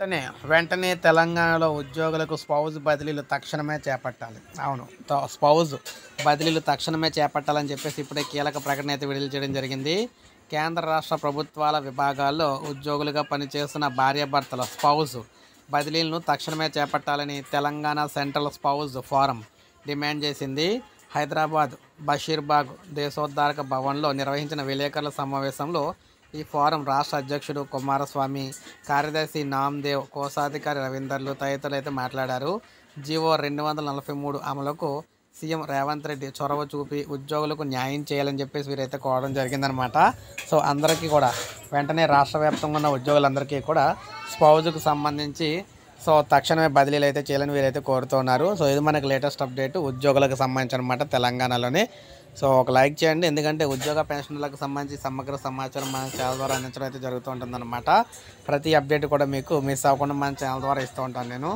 వెంటనే వెంటనే తెలంగాణలో ఉద్యోగులకు స్పౌజ్ బదిలీలు తక్షణమే చేపట్టాలి. అవును. స్పౌజ్ బదిలీలు తక్షణమే చేపట్టాలని చెప్పేసి ఇప్పుడే కీలక ప్రకటన అయితే విడుదల చేయడం జరిగింది. కేంద్ర రాష్ట్ర ప్రభుత్వాల విభాగాల్లో ఉద్యోగులుగా పనిచేస్తున్న భార్యాభర్తల స్పౌజ్ బదిలీలను తక్షణమే చేపట్టాలని Telangana central spouse forum demand చేసింది. హైదరాబాద్ బషీర్బాగ్ దేశోద్ధారక భవన్లో నిర్వహించిన విలేకరుల సమావేశంలో ఈ ఫోరం రాష్ట్ర అధ్యక్షుడు కుమారస్వామి, కార్యదర్శి నామ్దేవ్, కోశాధికారి రవీందర్లు తదితరులు అయితే మాట్లాడారు. జీవో 243 అమలుకు సీఎం రేవంత్ రెడ్డి చొరవ చూపి ఉద్యోగులకు న్యాయం చేయాలని చెప్పేసి వీరైతే కోరడం జరిగిందనమాట. సో అందరికీ కూడా వెంటనే రాష్ట్ర వ్యాప్తంగా ఉన్న ఉద్యోగులందరికీ కూడా స్పౌజ్కు సంబంధించి తక్షణమే బదిలీలు అయితే చేయాలని వీరైతే కోరుతున్నారు. సో ఇది మనకి లేటెస్ట్ అప్డేట్ ఉద్యోగులకు సంబంధించి అనమాట తెలంగాణలోనే. ఒక లైక్ చేయండి, ఎందుకంటే ఉద్యోగ పెన్షన్లకు సంబంధించి సమగ్ర సమాచారం మన ఛానల్ ద్వారా అందించడం అయితే జరుగుతూ ఉంటుందన్నమాట. ప్రతి అప్డేట్ కూడా మీకు మిస్ అవ్వకుండా మన ఛానల్ ద్వారా ఇస్తూ ఉంటాను నేను.